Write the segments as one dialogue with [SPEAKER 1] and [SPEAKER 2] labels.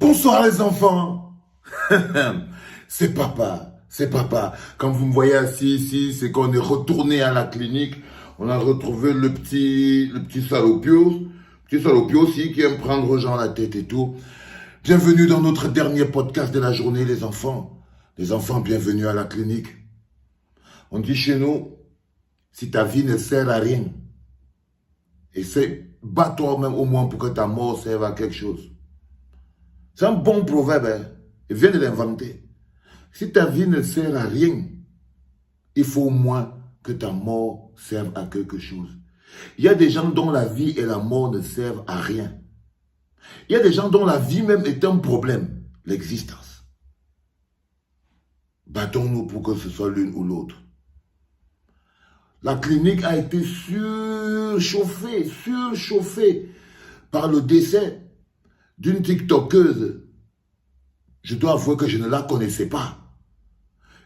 [SPEAKER 1] Bonsoir les enfants. C'est papa, c'est papa. Quand vous me voyez assis ici, c'est qu'on est retourné à la clinique. On a retrouvé le petit salopio. Petit salopio aussi qui aime prendre aux gens la tête et tout. Bienvenue dans notre dernier podcast de la journée les enfants. Les enfants, bienvenue à la clinique. On dit chez nous, si ta vie ne sert à rien, essaie, bats-toi même au moins pour que ta mort serve à quelque chose. C'est un bon proverbe, hein? Il vient de l'inventer. Si ta vie ne sert à rien, il faut au moins que ta mort serve à quelque chose. Il y a des gens dont la vie et la mort ne servent à rien. Il y a des gens dont la vie même est un problème, l'existence. Battons-nous pour que ce soit l'une ou l'autre. La clinique a été surchauffée par le décès d'une TikTokeuse. Je dois avouer que je ne la connaissais pas.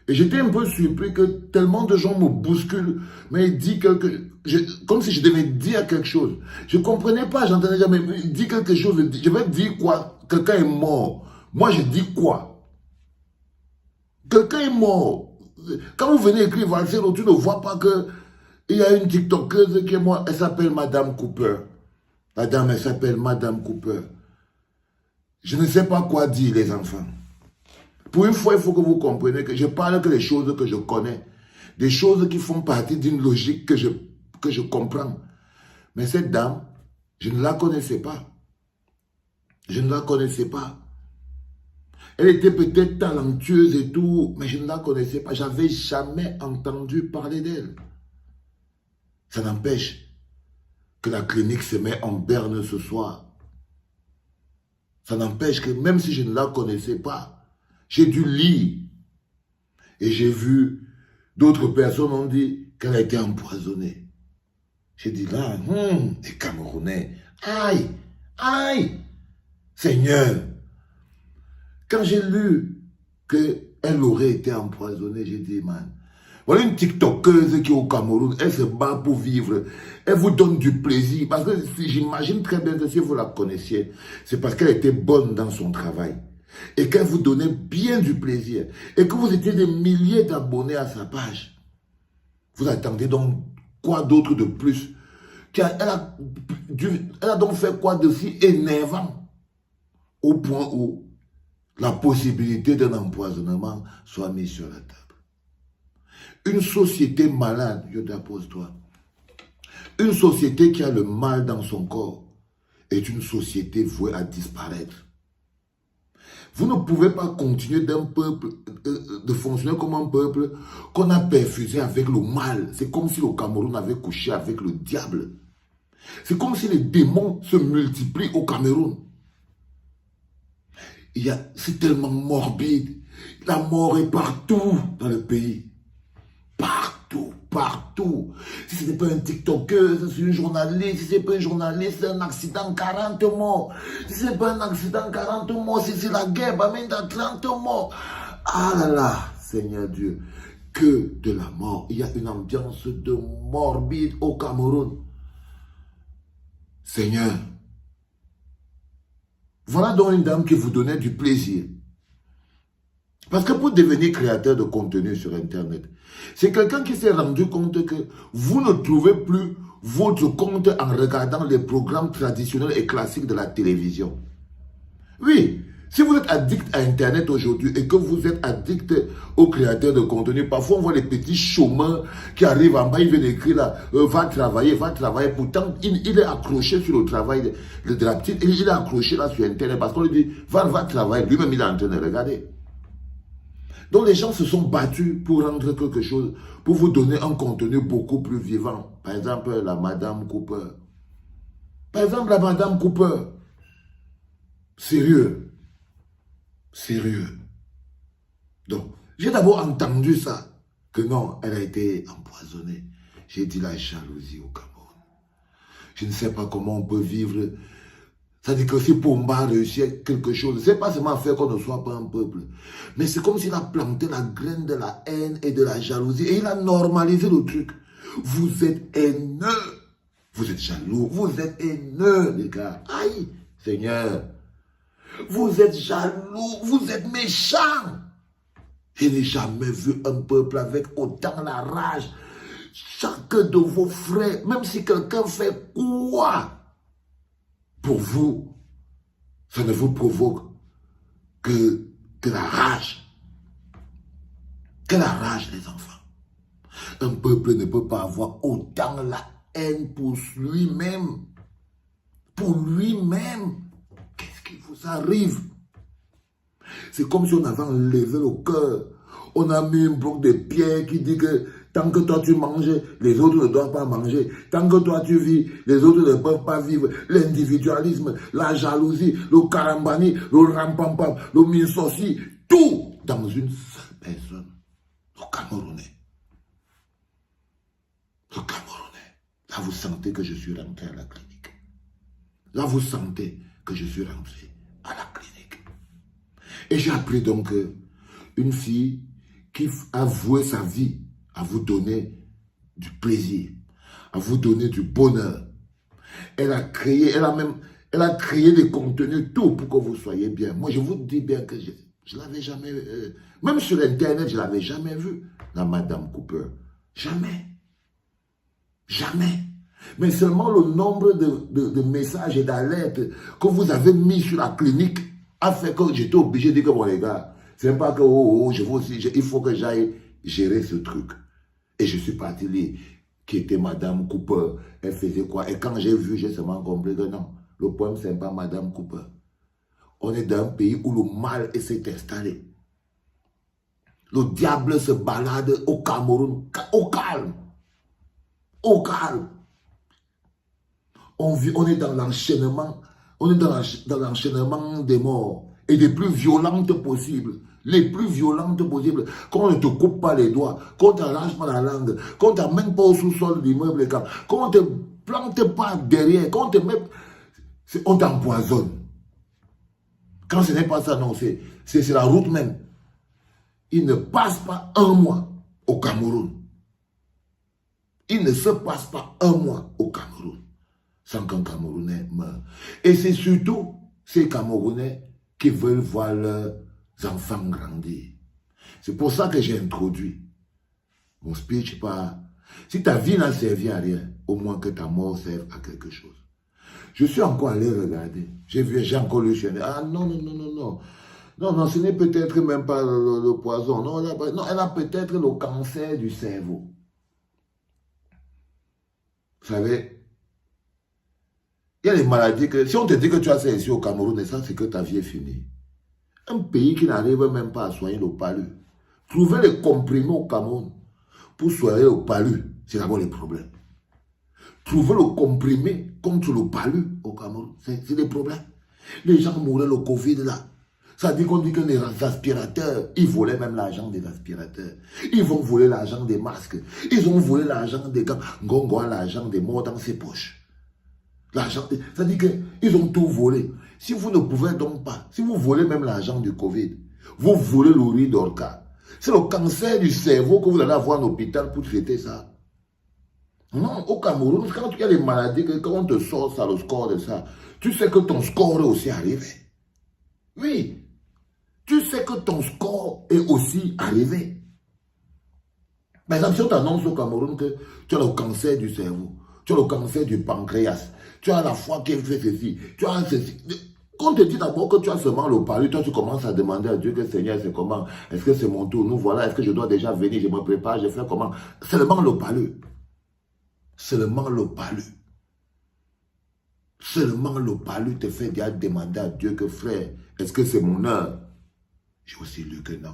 [SPEAKER 1] Et j'étais un peu surpris que tellement de gens me bousculent, mais dit comme si je devais dire quelque chose. Je ne comprenais pas, j'entendais jamais dire quelque chose. Je vais dire quoi? Quelqu'un est mort. Moi, je dis quoi? Quelqu'un est mort. Quand vous venez écrire Valsero, tu ne vois pas que il y a une TikTokeuse qui est morte. Elle s'appelle Madame Cooper. La dame, elle s'appelle Madame Cooper. Je ne sais pas quoi dire, les enfants. Pour une fois, il faut que vous compreniez que je parle que des choses que je connais. Des choses qui font partie d'une logique que je comprends. Mais cette dame, je ne la connaissais pas. Je ne la connaissais pas. Elle était peut-être talentueuse et tout, mais je ne la connaissais pas. Je n'avais jamais entendu parler d'elle. Ça n'empêche que la clinique se met en berne ce soir. Ça n'empêche que même si je ne la connaissais pas, j'ai dû lire. Et j'ai vu d'autres personnes ont dit qu'elle a été empoisonnée. J'ai dit là, les Camerounais, aïe, aïe, Seigneur. Quand j'ai lu qu'elle aurait été empoisonnée, j'ai dit, man, voilà une TikTokeuse qui est au Cameroun, elle se bat pour vivre, elle vous donne du plaisir. Parce que j'imagine très bien que si vous la connaissiez, c'est parce qu'elle était bonne dans son travail. Et qu'elle vous donnait bien du plaisir. Et que vous étiez des milliers d'abonnés à sa page. Vous attendez donc quoi d'autre de plus? Elle a donc fait quoi de si énervant? Au point où la possibilité d'un empoisonnement soit mise sur la table. Une société malade, je t'appose-toi. Une société qui a le mal dans son corps est une société vouée à disparaître. Vous ne pouvez pas continuer d'un peuple, de fonctionner comme un peuple qu'on a perfusé avec le mal. C'est comme si le Cameroun avait couché avec le diable. C'est comme si les démons se multiplient au Cameroun. C'est tellement morbide. La mort est partout dans le pays. Partout, partout. Si ce n'est pas un TikToker, c'est une journaliste. Si ce n'est pas un journaliste, c'est un accident, 40 morts. Si ce n'est pas un accident, 40 morts. Si c'est la guerre, il y a 30 morts. Ah là là, Seigneur Dieu, que de la mort. Il y a une ambiance de morbide au Cameroun. Seigneur, voilà donc une dame qui vous donnait du plaisir. Parce que pour devenir créateur de contenu sur Internet, c'est quelqu'un qui s'est rendu compte que vous ne trouvez plus votre compte en regardant les programmes traditionnels et classiques de la télévision. Oui, si vous êtes addict à Internet aujourd'hui et que vous êtes addict aux créateurs de contenu, parfois on voit les petits chômeurs qui arrivent en bas, ils viennent écrire là, va travailler. Pourtant, il est accroché sur le travail de la petite, il est accroché là sur Internet parce qu'on lui dit, va travailler. Lui-même, il est en train de regarder. Donc les gens se sont battus pour rendre quelque chose, pour vous donner un contenu beaucoup plus vivant. Par exemple, la Madame Cooper. Sérieux. Donc, j'ai d'abord entendu ça, que non, elle a été empoisonnée. J'ai dit la jalousie au Cameroun. Je ne sais pas comment on peut vivre. C'est-à-dire que si Pomba réussit quelque chose, c'est pas seulement faire qu'on ne soit pas un peuple, mais c'est comme s'il a planté la graine de la haine et de la jalousie et il a normalisé le truc. Vous êtes haineux, vous êtes jaloux, vous êtes haineux, les gars. Aïe, Seigneur. Vous êtes jaloux, vous êtes méchants. Je n'ai jamais vu un peuple avec autant la rage. Chacun de vos frères, même si quelqu'un fait quoi pour vous, ça ne vous provoque que la rage. Que la rage, les enfants. Un peuple ne peut pas avoir autant la haine pour lui-même. Pour lui-même. Qu'est-ce qui vous arrive? C'est comme si on avait enlevé le cœur. On a mis un bloc de pierre qui dit que tant que toi tu manges, les autres ne doivent pas manger. Tant que toi tu vis, les autres ne peuvent pas vivre. L'individualisme, la jalousie, le karambani, le rampampam, le misosi, tout dans une seule personne. Le Camerounais. Le Camerounais. Là, vous sentez que je suis rentré à la clinique. Là, vous sentez que je suis rentré à la clinique. Et j'ai appris donc une fille qui a voué sa vie à vous donner du plaisir, à vous donner du bonheur. Elle a créé des contenus, tout pour que vous soyez bien. Moi, je vous dis bien que je ne l'avais jamais, même sur Internet, je ne l'avais jamais vu, la Madame Cooper. Jamais. Jamais. Mais seulement le nombre de messages et d'alertes que vous avez mis sur la clinique a fait que j'étais obligé de dire que bon les gars, c'est pas que il faut que j'aille gérer ce truc. Et je suis parti lire qui était Madame Cooper, elle faisait quoi. Et quand j'ai vu, j'ai seulement compris que non, le problème c'est pas Madame Cooper. On est dans un pays où le mal s'est installé. Le diable se balade au Cameroun, au calme. Au calme. On est dans l'enchaînement, dans l'enchaînement des morts et des plus violentes possibles. Les plus violentes possibles. Quand on ne te coupe pas les doigts, quand on ne t'arrache pas la langue, quand on ne t'amène pas au sous-sol de l'immeuble, quand on ne te plante pas derrière, quand on te met, on t'empoisonne. Quand ce n'est pas ça, non, c'est la route même. Il ne passe pas un mois au Cameroun. Il ne se passe pas un mois au Cameroun sans qu'un Camerounais meure. Et c'est surtout ces Camerounais qui veulent voir leurs enfants grandir. C'est pour ça que j'ai introduit mon speech par... Si ta vie n'a servi à rien, au moins que ta mort serve à quelque chose. Je suis encore allé regarder. J'ai encore lu sur... Ah non, non, non, non, non. Non, non, ce n'est peut-être même pas le poison. Non, elle a peut-être le cancer du cerveau. Vous savez, il y a des maladies que, si on te dit que tu as ça ici au Cameroun, et ça, c'est que ta vie est finie. Un pays qui n'arrive même pas à soigner le palu. Trouver les comprimés au Cameroun pour soigner le palu, c'est d'abord le problème. Trouver le comprimé contre le palu au Cameroun, c'est des problèmes. Les gens mouraient le Covid là. Ça dit qu'on dit que les aspirateurs, ils volaient même l'argent des aspirateurs. Ils vont voler l'argent des masques. Ils ont volé l'argent des gants. Ngongo a l'argent des morts dans ses poches. Ça dit qu'ils ont tout volé. Si vous ne pouvez donc pas, si vous volez même l'argent du Covid, vous volez le riz d'orca. C'est le cancer du cerveau que vous allez avoir en hôpital pour traiter ça. Non, au Cameroun, quand il y a des maladies, quand on te sort ça, le score de ça, tu sais que ton score est aussi arrivé. Oui. Tu sais que ton score est aussi arrivé. Par exemple, si on t'annonce au Cameroun que tu as le cancer du cerveau, tu as le cancer du pancréas, tu as la foi qui fait ceci, tu as ceci. Quand on te dit d'abord que tu as seulement le palu, toi tu commences à demander à Dieu que Seigneur, c'est comment? Est-ce que c'est mon tour? Nous voilà, est-ce que je dois déjà venir? Je me prépare, je fais comment? Seulement le palu. Seulement le palu. Seulement le palu te fait déjà demander à Dieu que frère, est-ce que c'est mon heure? J'ai aussi lu que non.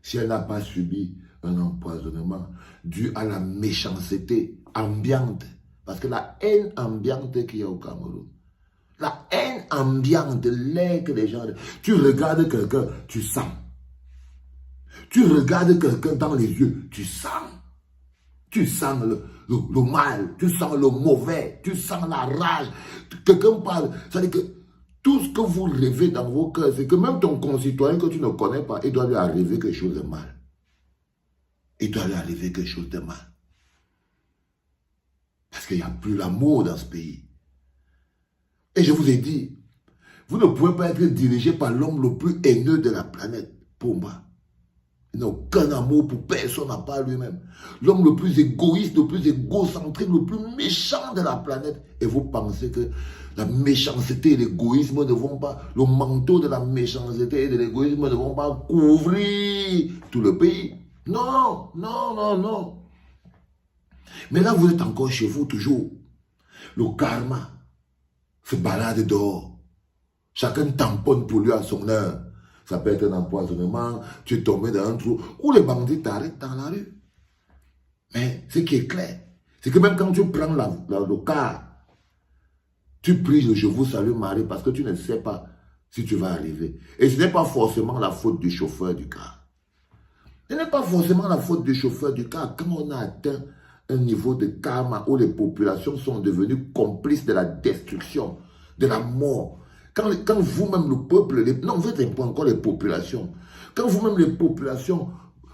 [SPEAKER 1] Si elle n'a pas subi un empoisonnement dû à la méchanceté ambiante, parce que la haine ambiante qu'il y a au Cameroun, la haine ambiante, l'air que les gens... Tu regardes quelqu'un, tu sens. Tu regardes quelqu'un dans les yeux, tu sens. Tu sens le mal, tu sens le mauvais, tu sens la rage. Quelqu'un parle, ça veut dire que tout ce que vous rêvez dans vos cœurs, c'est que même ton concitoyen que tu ne connais pas, il doit lui arriver quelque chose de mal. Il doit lui arriver quelque chose de mal. Parce qu'il n'y a plus l'amour dans ce pays. Et je vous ai dit, Vous ne pouvez pas être dirigé par l'homme le plus haineux de la planète, pour moi. Il n'a aucun amour pour personne à part lui-même. L'homme le plus égoïste, le plus égocentrique, le plus méchant de la planète. Et vous pensez que la méchanceté et l'égoïsme ne vont pas, le manteau de la méchanceté et de l'égoïsme ne vont pas couvrir tout le pays. Non, non, non, non. Mais là, vous êtes encore chez vous toujours. Le karma se balade dehors. Chacun tamponne pour lui à son heure. Ça peut être un empoisonnement, tu es tombé dans un trou, ou les bandits t'arrêtent dans la rue. Mais ce qui est clair, c'est que même quand tu prends le car, tu pries le je vous salue Marie parce que tu ne sais pas si tu vas arriver. Et ce n'est pas forcément la faute du chauffeur du car. Ce n'est pas forcément la faute du chauffeur du car quand on a atteint un niveau de karma où les populations sont devenues complices de la destruction, de la mort. Quand vous-même, le peuple, non, vous n'êtes pas encore les populations. Quand vous-même, les populations,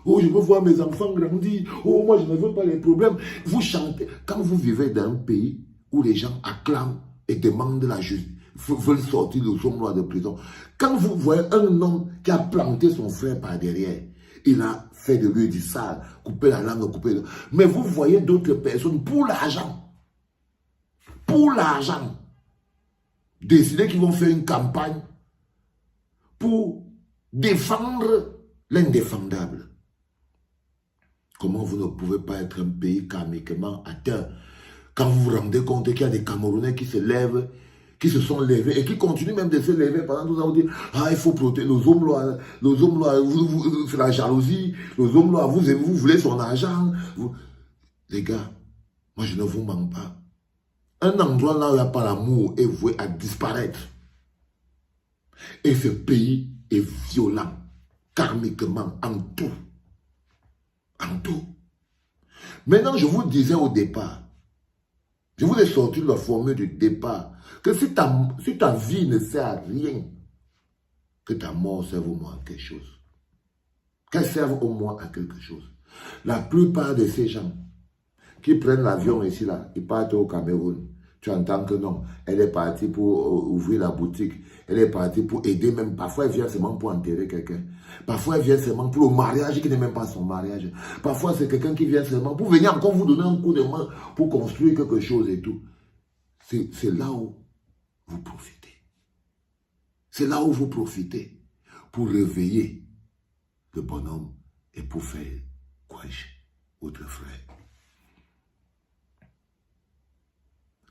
[SPEAKER 1] oh, je veux voir mes enfants grandir, oh, moi, je ne veux pas les problèmes. Vous chantez. Quand vous vivez dans un pays où les gens acclament et demandent la justice, veulent sortir le son noir de prison, quand vous voyez un homme qui a planté son frère par derrière, il a fait de lui du sale, coupé la langue, coupé le... Mais vous voyez d'autres personnes pour l'argent, décider qu'ils vont faire une campagne pour défendre l'indéfendable. Comment vous ne pouvez pas être un pays karmiquement atteint quand vous vous rendez compte qu'il y a des Camerounais qui se lèvent, qui se sont levés et qui continuent même de se lever pendant tout ça, vous dites, ah, il faut protéger les hommes là, c'est la jalousie, les hommes là, vous voulez son argent. Les gars, moi je ne vous mens pas. Un endroit là où il n'y a pas l'amour est voué à disparaître. Et ce pays est violent, karmiquement, en tout. En tout. Maintenant, je vous disais au départ, je vous ai sorti la formule du départ, que si ta vie ne sert à rien, que ta mort serve au moins à quelque chose. Qu'elle serve au moins à quelque chose. La plupart de ces gens qui prennent l'avion ici, là, ils partent au Cameroun. Tu entends que non, elle est partie pour ouvrir la boutique. Elle est partie pour aider même. Parfois, elle vient seulement pour enterrer quelqu'un. Parfois, elle vient seulement pour le mariage qui n'est même pas son mariage. Parfois, c'est quelqu'un qui vient seulement pour venir encore vous donner un coup de main pour construire quelque chose et tout. C'est là où vous profitez. C'est là où vous profitez pour réveiller le bonhomme et pour faire quoi, votre frère.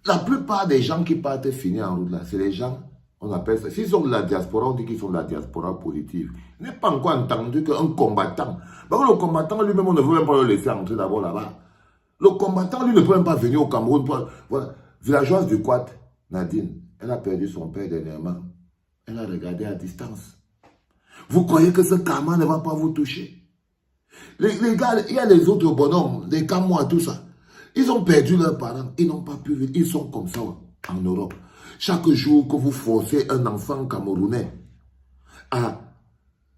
[SPEAKER 1] La plupart des gens qui partent finir en route là, c'est les gens, on appelle ça, s'ils sont de la diaspora, on dit qu'ils sont de la diaspora positive. Il n'est pas encore entendu qu'un combattant, parce que le combattant lui-même, on ne veut même pas le laisser entrer d'abord là-bas. Le combattant, lui, ne peut même pas venir au Cameroun. Voilà. Villageoise du Quat, Nadine, elle a perdu son père dernièrement. Elle a regardé à distance. Vous croyez que ce karma ne va pas vous toucher? Les gars, il y a les autres bonhommes, les Camois, tout ça. Ils ont perdu leurs parents, ils n'ont pas pu venir, ils sont comme ça en Europe. Chaque jour que vous forcez un enfant camerounais à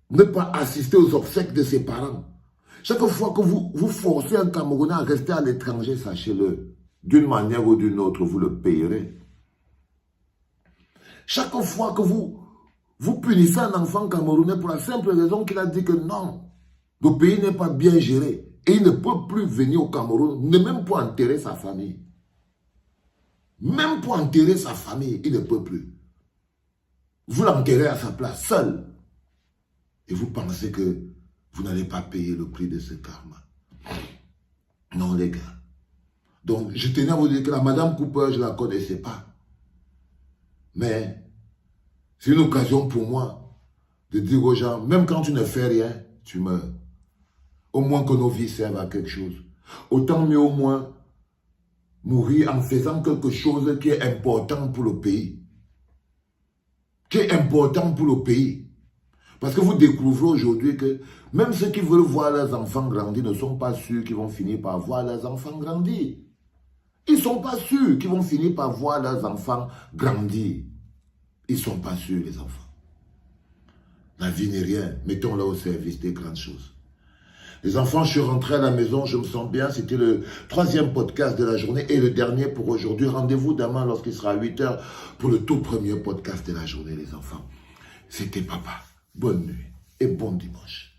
[SPEAKER 1] ne pas assister aux obsèques de ses parents, chaque fois que vous forcez un Camerounais à rester à l'étranger, sachez-le, d'une manière ou d'une autre, vous le payerez. Chaque fois que vous punissez un enfant camerounais pour la simple raison qu'il a dit que non, le pays n'est pas bien géré. Et il ne peut plus venir au Cameroun, ne même pas enterrer sa famille. Même pour enterrer sa famille, il ne peut plus. Vous l'enterrez à sa place, seul. Et vous pensez que vous n'allez pas payer le prix de ce karma. Non, les gars. Donc, je tenais à vous dire que la Madame Cooper, je ne la connaissais pas. Mais c'est une occasion pour moi de dire aux gens, même quand tu ne fais rien, tu meurs. Au moins que nos vies servent à quelque chose. Autant mieux au moins mourir en faisant quelque chose qui est important pour le pays. Qui est important pour le pays. Parce que vous découvrez aujourd'hui que même ceux qui veulent voir leurs enfants grandir ne sont pas sûrs qu'ils vont finir par voir leurs enfants grandir. Ils ne sont pas sûrs qu'ils vont finir par voir leurs enfants grandir. Ils ne sont pas sûrs, les enfants. La vie n'est rien. Mettons-la au service des grandes choses. Les enfants, je suis rentré à la maison, je me sens bien. C'était le 3e podcast de la journée et le dernier pour aujourd'hui. Rendez-vous demain lorsqu'il sera 8h pour le tout premier podcast de la journée, les enfants. C'était papa. Bonne nuit et bon dimanche.